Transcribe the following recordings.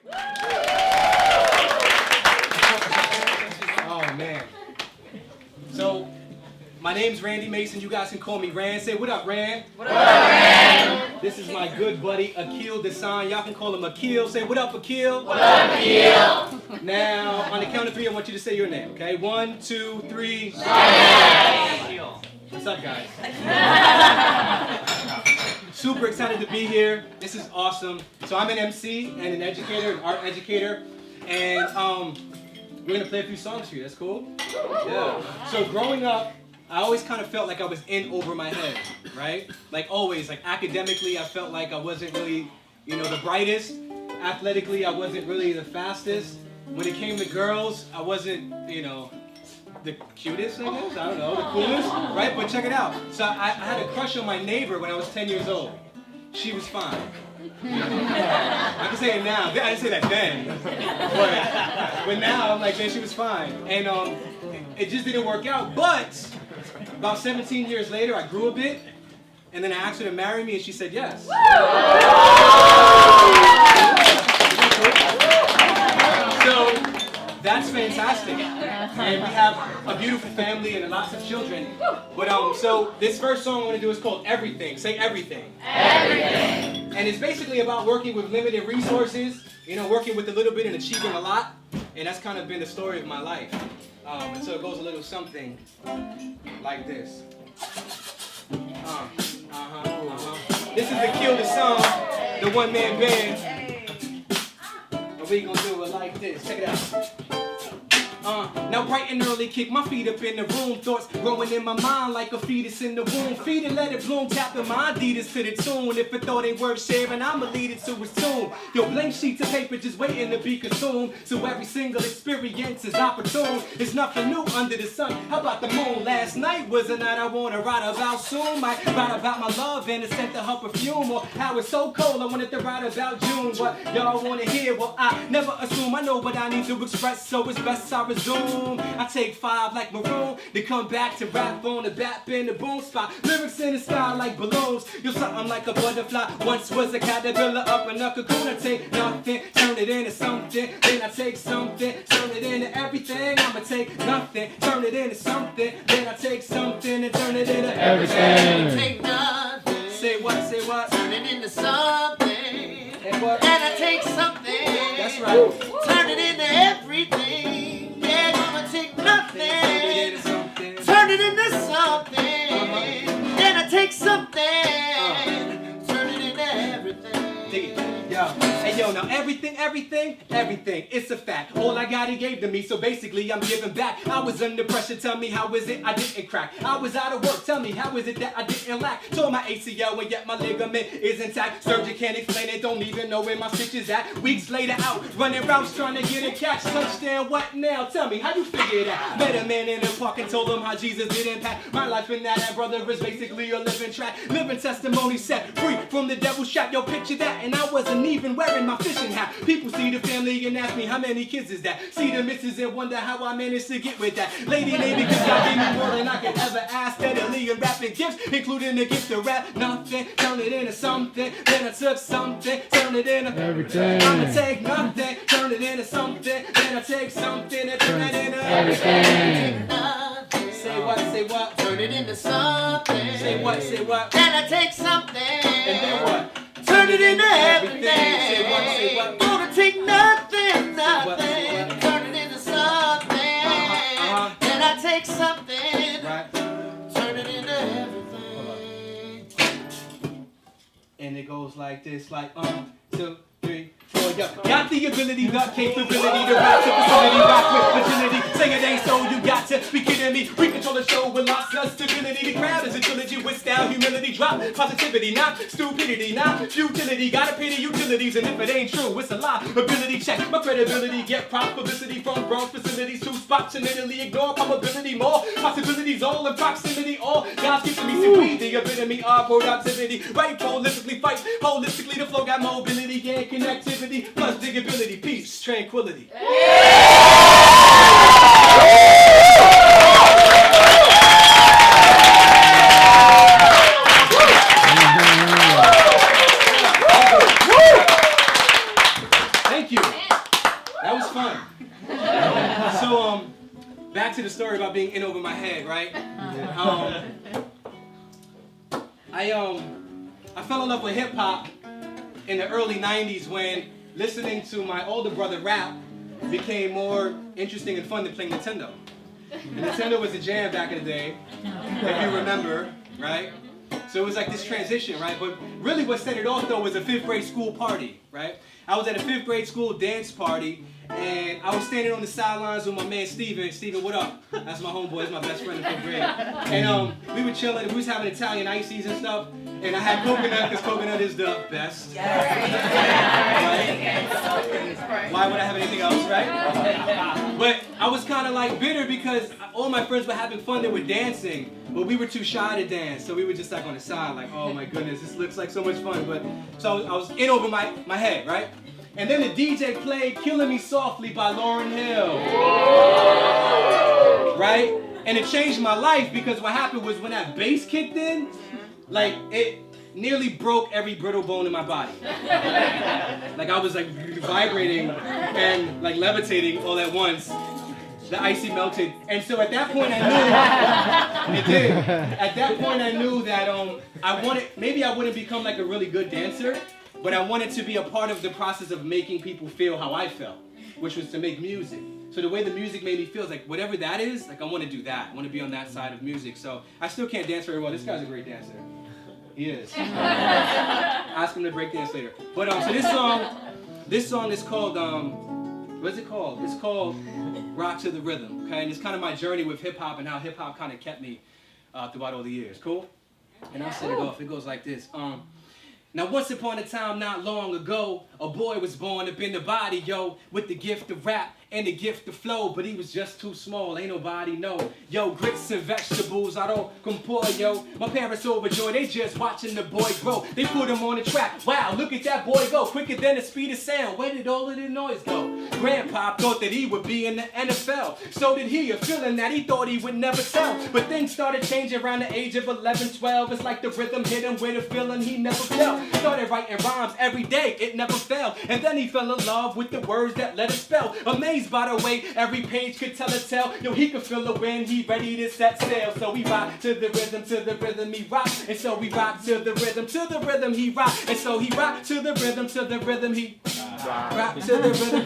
Oh, man. So, my name's Randy Mason. You guys can call me Ran. Say, what up, Ran? What up, Ran? This is my good buddy, Akil Dasan. Y'all can call him Akil. Say, what up, Akil? What up, Akil? Now, on the count of three, I want you to say your name, okay? 1, 2, 3. Akil. What's up, guys? Super excited to be here. This is awesome. So I'm an MC and an educator, an art educator, and we're gonna play a few songs for you. That's cool? Yeah. So growing up, I always kind of felt like I was in over my head, right? Like always, like academically, I felt like I wasn't really, the brightest. Athletically, I wasn't really the fastest. When it came to girls, I wasn't, the cutest, I guess? I don't know, the coolest, right? But check it out. So I had a crush on my neighbor when I was 10 years old. She was fine. I can say it now. I didn't say that then. But now, I'm like, man, she was fine. And it just didn't work out. But about 17 years later, I grew a bit. And then I asked her to marry me, and she said yes. So that's fantastic. And we have a beautiful family and lots of children. But so this first song I want to do is called Everything. Say everything. Everything. And it's basically about working with limited resources, working with a little bit and achieving a lot. And that's kind of been the story of my life. And so it goes a little something like this. This is the Kill the Song, the one-man band. And we gonna do it like this. Check it out. Now bright and early, kick my feet up in the room. Thoughts growing in my mind like a fetus in the womb. Feed and let it bloom, tapping my Adidas to the tune. If it thought ain't worth sharing, I'ma lead it to its tune. Yo, blank sheets of paper just waiting to be consumed. So every single experience is opportune. There's nothing new under the sun. How about the moon? Last night was a night I wanna write about soon. Might write about my love and the scent of her perfume. Or how it's so cold I wanted to write about June. What y'all wanna hear? Well, I never assume I know what I need to express, so it's best I resume. I take 5 like Maroon, then come back to rap on the bat in the boom spot. Lyrics in the sky like balloons. You're something like a butterfly. Once was a caterpillar up in a cocoon. I take nothing, turn it into something. Then I take something, turn it into everything. I'ma take nothing, turn it into something. Then I take something and turn it into everything. Take nothing. Say what, say what? Turn it into something. And what? And I take something. That's right. Turn it into everything. Yeah, gonna take nothing. Turn it into something. Turn it into something. Then I take something. Turn it into everything. Dig it. Yo. Hey, yo, now everything, it's a fact. All I got he gave to me, so basically I'm giving back. I was under pressure, tell me how is it I didn't crack. I was out of work, tell me how is it that I didn't lack. Tore my ACL and yet my ligament is intact. Surgeon can't explain it, don't even know where my stitch is at. Weeks later out, running routes trying to get a catch. Touchdown, what now? Tell me, how you figure that? Met a man in the park and told him how Jesus did impact my life, and now that brother is basically a living track. Living testimony set free from the devil's trap. Yo, picture that, and I wasn't even wearing my fishing hat. People see the family and ask me how many kids is that. See the missus and wonder how I managed to get with that. Lady name because God gave me more than I could ever ask. Steadily and rapping gifts, including the gift to rap. Nothing, turn it into something. Then I took something, turn it into everything. I'ma take nothing, turn it into something. Then I take something and turn it into everything. Say what, say what? Turn it into something. Say what, say what? Then I take something. And then what? Turn it into everything. Say what, say what? Gonna take nothing, what, nothing. say what? Turn it into something. Then I take something. Right. Turn it into everything. And it goes like this, like 1, 2, 3, 4, yo. Got the ability, the capability to rap to facility, rock with agility. Say it ain't so, you got to be kidding me. We control the show with lots of stability. The crowd is a trilogy with style, humility, drop positivity, not stupidity, not futility. Gotta pay the utilities, and if it ain't true, it's a lie. Ability check, my credibility, get prop publicity from Bronx facilities, 2 spots in Italy. Ignore probability, more possibilities, all in proximity. All God's giving me, see we the epitome of productivity. Right, prolifically fight, holistically the flow got mobility, and connectivity, plus digability, peace, tranquility. Thank you. right? I fell in love with hip hop in the early 90s when listening to my older brother rap became more interesting and fun than playing Nintendo. And Nintendo was a jam back in the day, if you remember, right? So it was like this transition, right? But really what set it off though was a 5th grade school party, right? I was at a 5th grade school dance party and I was standing on the sidelines with my man Steven. Steven, what up? That's my homeboy, that's my best friend in 5th grade. And we were chilling, we was having Italian ices and stuff. And I had coconut, because coconut is the best. Right? Why would I have anything else, right? But I was kind of like bitter because all my friends were having fun, they were dancing. But we were too shy to dance, so we were just like on the side, like, oh my goodness, this looks like so much fun. But so I was in over my head, right? And then the DJ played Killing Me Softly by Lauryn Hill. Right? And it changed my life because what happened was when that bass kicked in, like, it nearly broke every brittle bone in my body. Like, I was, like, vibrating and, like, levitating all at once. The icy melted. And so at that point, I knew, it did. At that point, I knew that maybe I wouldn't become, like, a really good dancer, but I wanted to be a part of the process of making people feel how I felt, which was to make music. So the way the music made me feel is like, whatever that is, like, I want to do that. I want to be on that side of music. So I still can't dance very well. This guy's a great dancer. He is. Ask him to break dance later. But so this song is called, what's it called? It's called Rock to the Rhythm, okay? And it's kind of my journey with hip hop and how hip hop kind of kept me throughout all the years. Cool? And I'll set it off. It goes like this. Now once upon a time, not long ago, a boy was born up in the body, yo, with the gift of rap and the gift of flow, but he was just too small, ain't nobody know. Yo, grits and vegetables, I don't compare, yo. My parents overjoyed, they just watching the boy grow. They put him on the track, wow, look at that boy go, quicker than the speed of sound. Where did all of the noise go? Grandpa thought that he would be in the NFL. So did he, a feeling that he thought he would never sell. But things started changing around the age of 11, 12. It's like the rhythm hit him with a feeling he never felt. Started writing rhymes every day, it never failed. And then he fell in love with the words that let it spell. Amazed by the way every page could tell a tale. Yo, he could feel the wind, he ready to set sail. So we rock to the rhythm he rock. And so we rock to the rhythm he rock. And so he rock to the rhythm he rock to the rhythm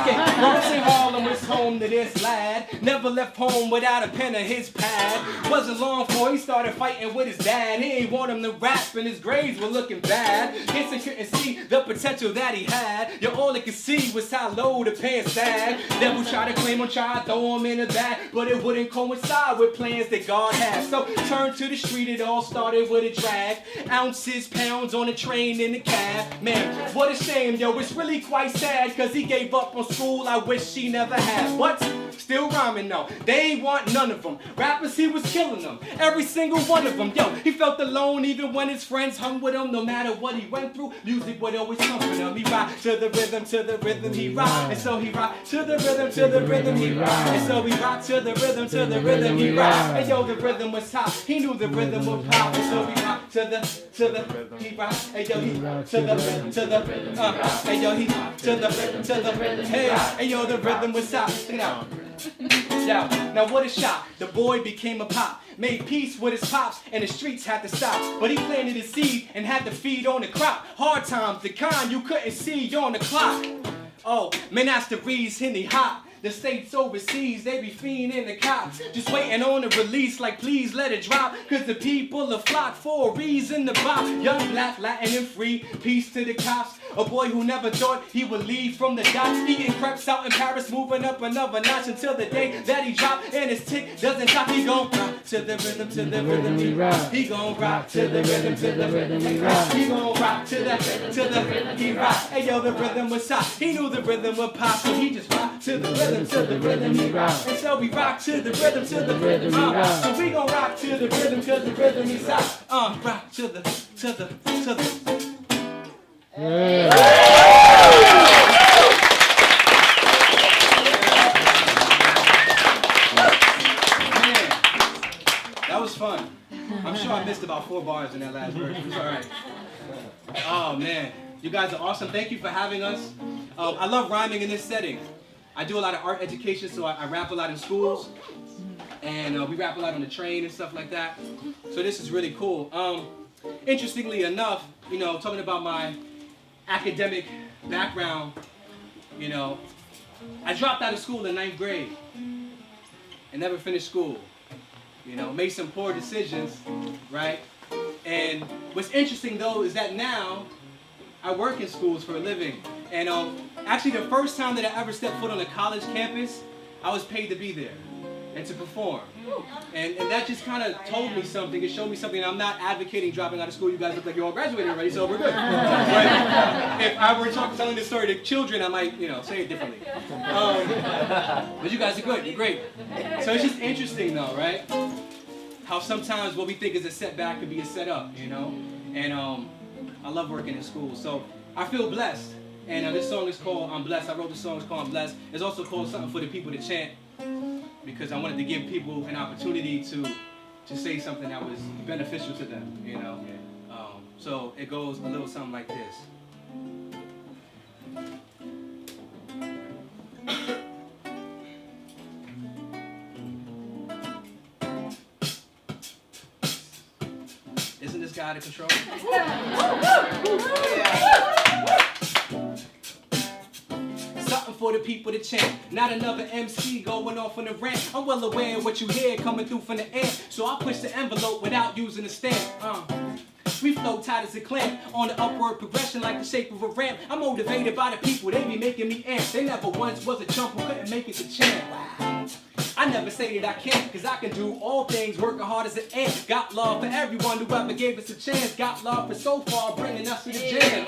Okay, Morrison Harlem was home to this lad. Never left home without a pen or his pad. Wasn't long before he started fighting with his dad. He ain't want him to rap and his grades were looking bad. Kids couldn't see the potential that he had. Yo, all they could see was how low the pants sag. Devil tried to claim him, tried to throw him in the bag, but it wouldn't coincide with plans that God had. So turned to the street, it all started with a drag. Ounces, pounds on the train in the cab. Man, what a shame, yo, it's really quite sad, cause he gave up on school, I wish he never had. What? Still rhyming though, they ain't want none of them. Rappers, he was killing them, every single one of them. Yo, he felt alone even when his friends hung with him. No matter what he went through, music would always comfort him. He rock to the rhythm he rock. And so he rock to the rhythm he rock. And so he rock to the rhythm he rock. And yo, the rhythm was hot, he knew the rhythm would pop. And so he rock to the he rock. And yo, he to the and yo, he to the hey. And yo, the rhythm was hot. Check it out. Now what a shock, the boy became a pop. Made peace with his pops and the streets had to stop. But he planted his seed and had to feed on the crop. Hard times, the kind you couldn't see on the clock. Oh, man, that's the reason he hot. The states overseas, they be fiending the cops. Just waiting on the release like please let it drop. Cause the people are flocked for a reason to bop. Young, black, Latin and free, peace to the cops. A boy who never thought he would leave from the docks. Eating crepes out in Paris, moving up another notch until the day that he dropped. And his tick doesn't stop, he gon' rock to the rhythm he rock. He gon' rock to the rhythm he rock. He gon' rock to the he rock. Hey yo, the rhythm was hot, he knew the rhythm would pop. So he just rocked to the rhythm he rock. And so we rock to the rhythm he rock. So we gon' rock to the rhythm he's hot. Rock to the Yeah. That was fun. I'm sure I missed about 4 bars in that last verse. It's all right. Oh man, you guys are awesome. Thank you for having us. I love rhyming in this setting. I do a lot of art education, so I rap a lot in schools. and we rap a lot on the train and stuff like that. So this is really cool. Interestingly enough, you know, talking about my academic background, you know, I dropped out of school in 9th grade and never finished school. You know, made some poor decisions, right? And what's interesting though is that now I work in schools for a living. And actually the first time that I ever stepped foot on a college campus, I was paid to be there and to perform. And that just kind of told me something. It showed me something. I'm not advocating dropping out of school. You guys look like you're all graduated already, so we're good. But if I were telling this story to children, I might, you know, say it differently. But you guys are good. You're great. So it's just interesting, though, right? How sometimes what we think is a setback could be a setup, you know? And I love working in school. So I feel blessed. And this song is called I'm Blessed. I wrote the song, it's called I'm Blessed. It's also called Something for the People to Chant, because I wanted to give people an opportunity to say something that was beneficial to them, you know? So it goes a little something like this. Isn't this guy out of control? Something for the people to chant. Not another MC going off on the rant. I'm well aware of what you hear coming through from the air, so I push the envelope without using a stamp. We flow tight as a clamp on the upward progression like the shape of a ramp. I'm motivated by the people, they be making me amp. They never once was a chump who couldn't make it to champ. Wow. I never say that I can't, cause I can do all things, working hard as an ant. Got love for everyone who ever gave us a chance. Got love for Sofar, bringing us to the jam.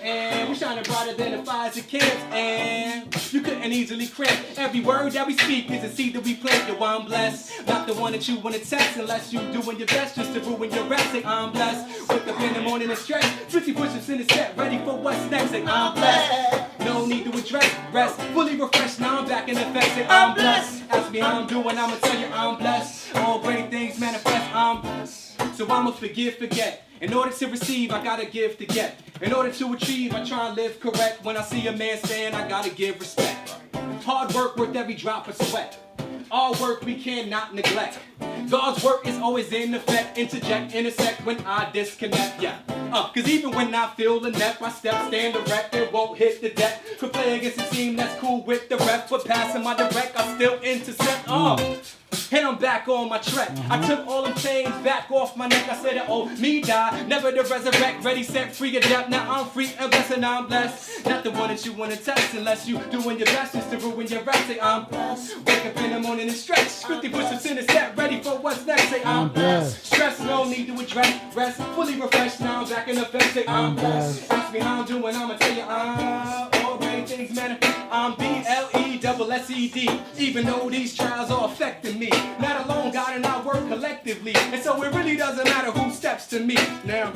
And we shining brighter than the fires of camps. And you couldn't easily cramp. Every word that we speak is a seed that we plant. Yo, I'm blessed, not the one that you wanna test, unless you doing your best just to ruin your rest. Say I'm blessed, wake up in the morning and stretch. 50 push-ups in the set, ready for what's next. Say I'm blessed, no need to address, rest, fully refreshed. Now I'm back in effect. Say I'm blessed. Ask me how I'm doing, I'ma tell you I'm blessed. All great things manifest, I'm blessed. So I'ma forget. In order to receive, I gotta give to get. In order to achieve, I try and live correct. When I see a man stand, I gotta give respect. Hard work worth every drop of sweat. All work we cannot neglect. God's work is always in effect. Interject, intersect when I disconnect, yeah. Cause even when I feel the net, I step, stand erect, and won't hit the deck. Could play against a team that's cool with the rep, but passing my direct, I still intercept, and I'm back on my track. I took all them chains back off my neck. I said, oh, me die, never to resurrect. Ready, set, free, adapt. Now I'm free and blessed, and I'm blessed. Not the one that you wanna test, unless you doing your best just to ruin your rest. Say I'm blessed. Wake up in the morning and stretch. 50 push-ups in the set, ready for what's next. Say I'm blessed. Stress, no need to address. Rest, fully refreshed. Now I'm back in effect. Say I'm blessed. Ask me how I'm doing, I'ma tell you all great things manifest. I'm BLESSED. Even though these trials are affecting me, not alone, God and I work collectively, and so it really doesn't matter who steps to me. Now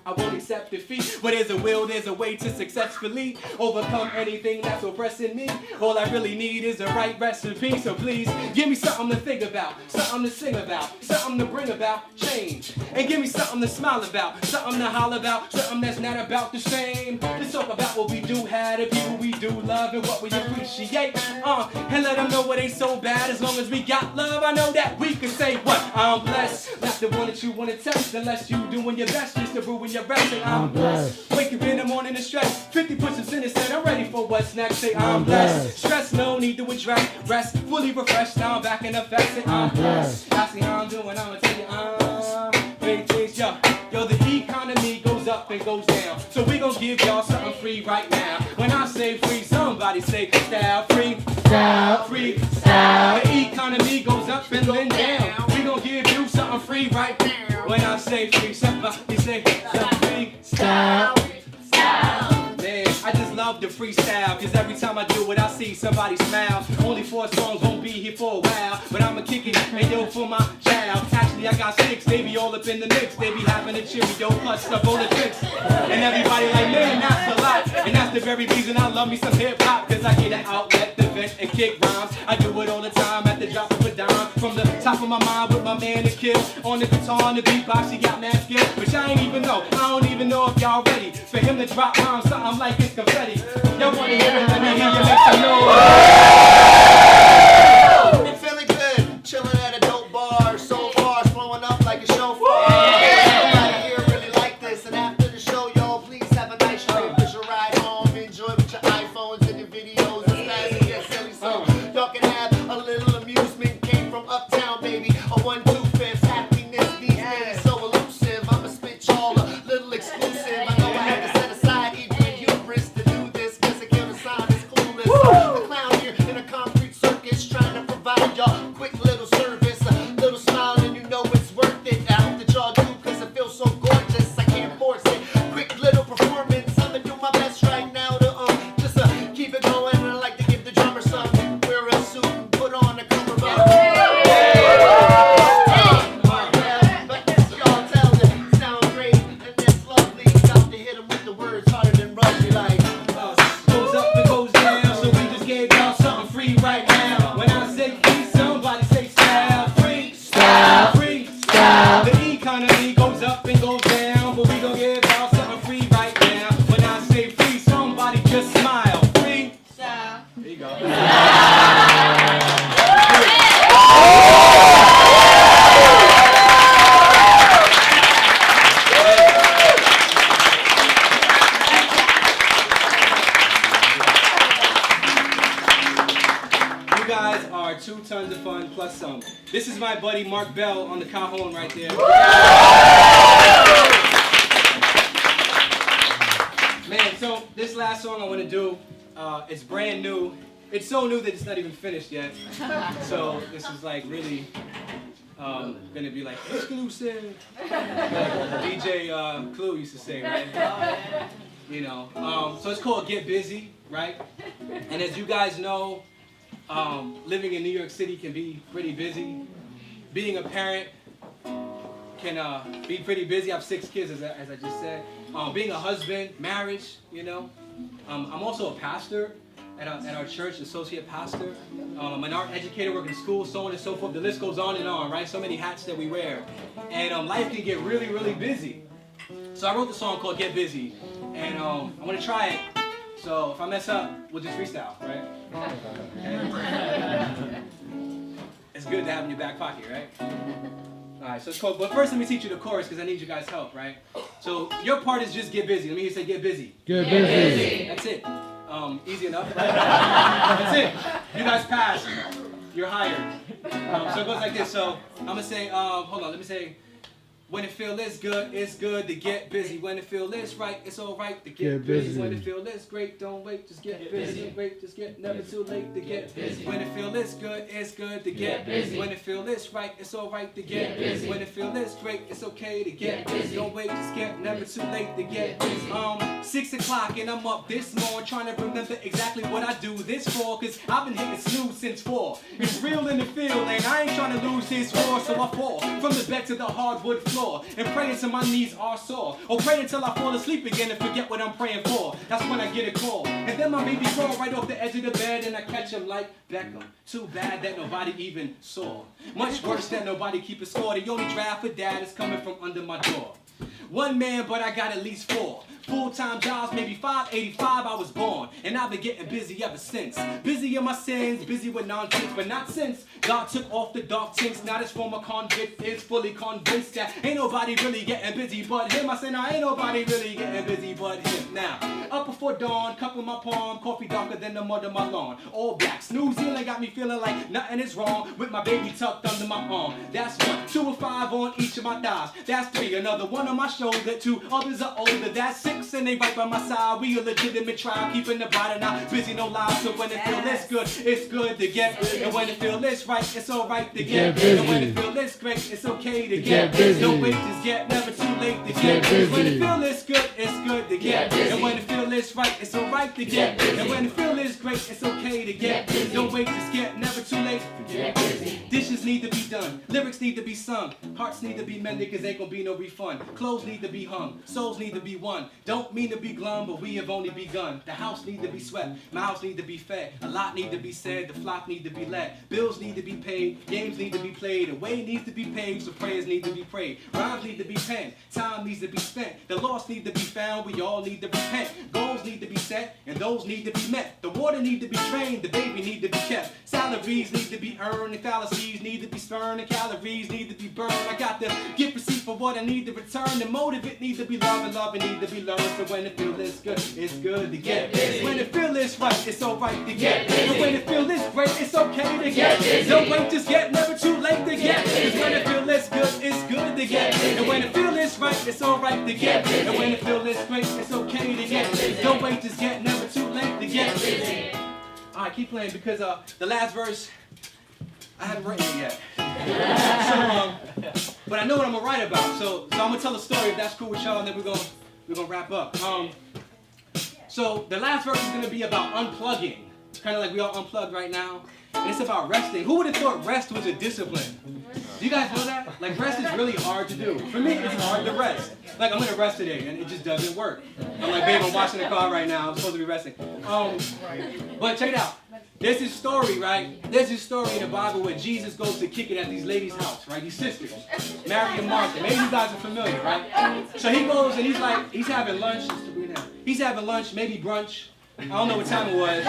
I won't accept defeat, but there's a will, there's a way to successfully overcome anything that's oppressing me. All I really need is the right recipe, so please give me something to think about, something to sing about, something to bring about change, and give me something to smile about, something to holler about, something that's not about the same. Let's talk about what we do have, the people we do love, and what we appreciate, and let them know it ain't so bad. As long as we got love, I know that we can say what? I'm blessed, not the one that you wanna test, unless you doing your best just to ruin your rest. Say I'm blessed. Wake up in the morning and stretch. 50 push-ups in the set, I'm ready for what's next. Say I'm blessed. Stress, no need to address. Rest, fully refreshed. Now I'm back in effect. Say I'm blessed. Ask me how I'm doing, I'ma tell you great things, yo. Yo, the economy goes up and goes down, so we gon' give y'all something free right now. When I say free, somebody say style free. Style free. Style. The economy goes up and then down. We gon' give you something free right now. When I say free, somebody say something free. Style. Man, I just love the freestyle, cause every time I do it, I see somebody smile. Only 4 songs, won't be here for a while, but I'ma kick it, and yo, for my child. Actually, I got 6, they be all up in the mix. They be having a Cheerio plus stuff on the tricks. And everybody like, man, that's a lot. And that's the very reason I love me some hip-hop, cause I get an outlet to vent and kick rhymes. I do it all the time at the drop of a dime. From the top of my mind with my man Akil. On the guitar and the beatbox, he got mad skill. Which I ain't even know, I don't even know if y'all ready for him to drop rhymes, something like it's confetti. Y'all wanna hear it, let me hear you make some noise. some. This is my buddy Mark Bell on the cajon right there. Man, so this last song I want to do, it's brand new. It's so new that it's not even finished yet. So this is like really gonna be like exclusive. Like DJ Clue used to say, right? You know. So it's called Get Busy, right? And as you guys know, living in New York City can be pretty busy. Being a parent can be pretty busy. I have 6 kids, as I just said. Being a husband, marriage, you know. I'm also a pastor at our church, associate pastor. I'm an art educator, working in school, so on and so forth. The list goes on and on, right? So many hats that we wear. And life can get really, really busy. So I wrote the song called Get Busy. And I'm going to try it. So if I mess up, we'll just freestyle, right? Okay. It's good to have in your back pocket, right? All right, so it's called, but first let me teach you the chorus because I need you guys' help, right? So your part is just get busy. Let me hear you say get busy. Get busy. That's it. Easy enough, right? That's it. You guys passed. You're hired. So it goes like this. So I'm going to say, hold on, let me say, when it feel this good, it's good to get busy. When it feel this right, it's all right to get busy. When it feel this great, don't wait, just get busy. Wait, just get never too late to get busy. When it feel this good, it's good to get busy. When it feel this right, it's all right to get busy. When it feel this great, it's okay to get busy. Don't wait, just get never too late to get busy. 6 o'clock and I'm up this morning trying to remember exactly what I do this for, cause I've been hitting snooze since 4. It's real in the field and I ain't trying to lose this war, so I fall from the bed to the hardwood floor and pray until my knees are sore, or pray until I fall asleep again and forget what I'm praying for. That's when I get a call, and then my baby crawl right off the edge of the bed and I catch him like Beckham. Too bad that nobody even saw. Much worse that nobody keep a score. The only draft for dad is coming from under my door. One man, but I got at least 4. Full-time jobs, maybe 5, 85 I was born. And I've been getting busy ever since. Busy in my sins, busy with nonsense, but not since God took off the dark tints. Now this former convict is fully convinced that ain't nobody really getting busy but him. I say now ain't nobody really getting busy but him. Now, up before dawn, cup in my palm, coffee darker than the mud on my lawn. All black, snoozing got me feeling like nothing is wrong with my baby tucked under my arm. That's 1, 2 or 5 on each of my thighs. That's 3, another one on my shoulder. 2 others are older. That's 6 and they right by my side. We a legitimate tribe, keeping the body not busy, no lies. So when it feel this good, it's good to get. And when it feel this right, it's all right to get. And when it feel this great, it's okay to get. Don't wait, just get. Never too late to get. When it feel this good, it's good to get. And when it feel this right, it's all right to get. And when it feel this great, it's okay to get. Don't wait, just get. Never too late to get. Dishes need to be done. Lyrics need to be sung. Hearts need to be mended, cause ain't gonna be no refund. Clothes need to be hung. Souls need to be won. Don't mean to be glum, but we have only begun. The house need to be swept. Mouths need to be fed. A lot need to be said. The flock need to be led. Bills need to be paid. Games need to be played. A way needs to be paved, so prayers need to be prayed. Rhymes need to be penned. Time needs to be spent. The lost need to be found. We all need to repent. Goals need to be set, and those need to be met. The water need to be drained. The baby need to be kept. Salaries need to be earned. And fallacies need to be spurned. And calories need to be burned. I got the gift receipt for what I need to return. The motive it need to be love, and love it need to be learned. So when it feel this good, it's good to get. When it feel this right, it's alright to get. And when it feel this great, it's okay to get. Don't wait, just get. Never too late to get. Cause when it feel this good, it's good to get. And when it feel this right, it's alright to get. And when it feel this great, it's okay to get. Don't wait, just get. Never too late to get. Alright, keep playing because the last verse I haven't written it yet. So, but I know what I'm gonna write about. So I'm gonna tell a story if that's cool with y'all, and then we're gonna wrap up. So the last verse is gonna be about unplugging, kind of like we all unplugged right now. And it's about resting. Who would have thought rest was a discipline? Do you guys know that? Like rest is really hard to do. For me, it's hard to rest. Like I'm gonna rest today, and it just doesn't work. I'm like, babe, I'm washing the car right now. I'm supposed to be resting. But check it out. There's this story, right? There's this story in the Bible where Jesus goes to kick it at these ladies' house, right? These sisters, Mary and Martha. Maybe you guys are familiar, right? So he goes and he's having lunch. He's having lunch, maybe brunch. I don't know what time it was.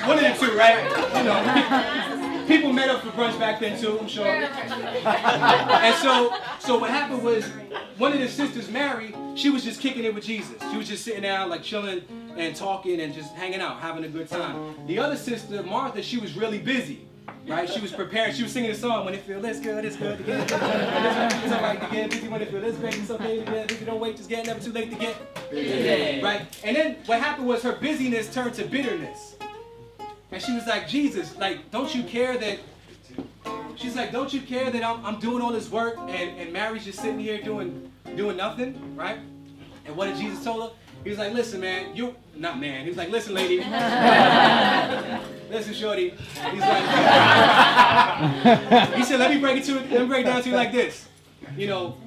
One of the two, right? You know, people met up for brunch back then too, I'm sure. And so what happened was, one of the sisters, Mary, she was just kicking it with Jesus. She was just sitting down, like chilling and talking and just hanging out, having a good time. The other sister, Martha, she was really busy. right? She was preparing. She was singing a song. When it feels this good, it's good to get. It's all right to get busy. When it feels this great, it's okay to get busy. Don't wait, just get. Never too late to get busy. Right? And then what happened was her busyness turned to bitterness. And she was like, Jesus, like, don't you care that? She's like, don't you care that I'm doing all this work and Mary's just sitting here doing nothing, right? And what did Jesus tell her? He was like, listen, man, you not man. He was like, listen, lady. Listen, shorty. He's like, he said, let me break it down to you like this. You know,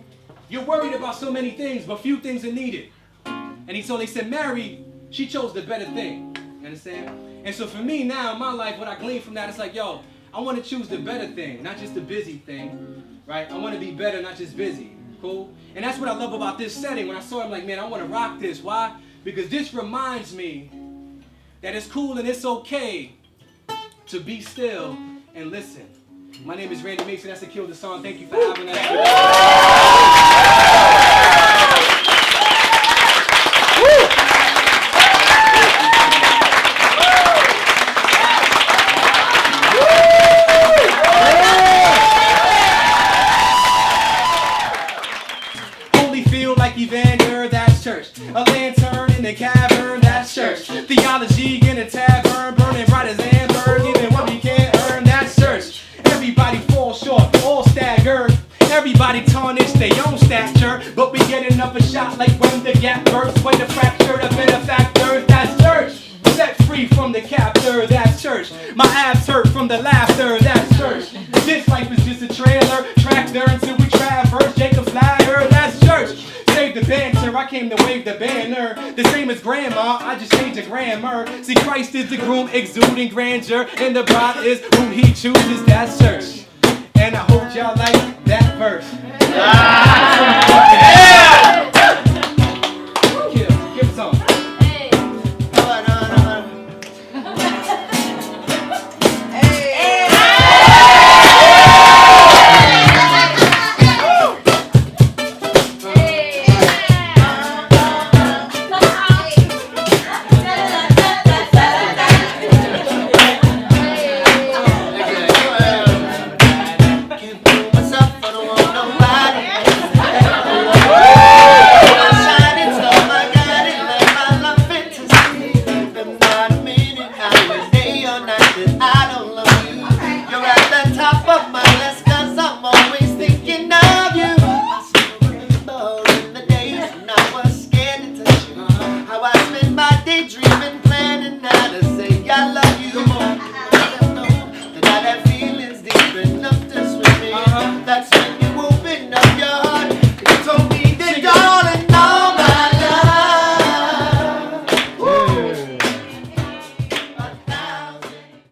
you're worried about so many things, but few things are needed. And he said, Mary, she chose the better thing. You understand? And so for me now in my life, what I glean from that, it's like, yo, I want to choose the better thing, not just the busy thing, right? I want to be better, not just busy. Cool? And that's what I love about this setting. When I saw it, I'm like, man, I want to rock this. Why? Because this reminds me that it's cool and it's okay to be still and listen. My name is Randy Mason. That's Akil Dasan. Thank you for having us. Evander, that's church. A lantern in the cavern, that's church. Theology in a tavern, burning bright as amber. Giving what we can't earn, that's church. Everybody falls short, all staggered. Everybody tarnish their own stature. But we getting up a shot like when the gap bursts. When the fracture, the benefactor, that's church. Set free from the captor, that's church. My abs hurt from the laughter, that's church. This life is just a trailer, tractor until we traverse Jacob's ladder, that's church. Save the banter, I came to wave the banner. The same as grandma, I just changed the grammar. See, Christ is the groom exuding grandeur, and the bride is who he chooses, that's church. And I hope y'all like that verse.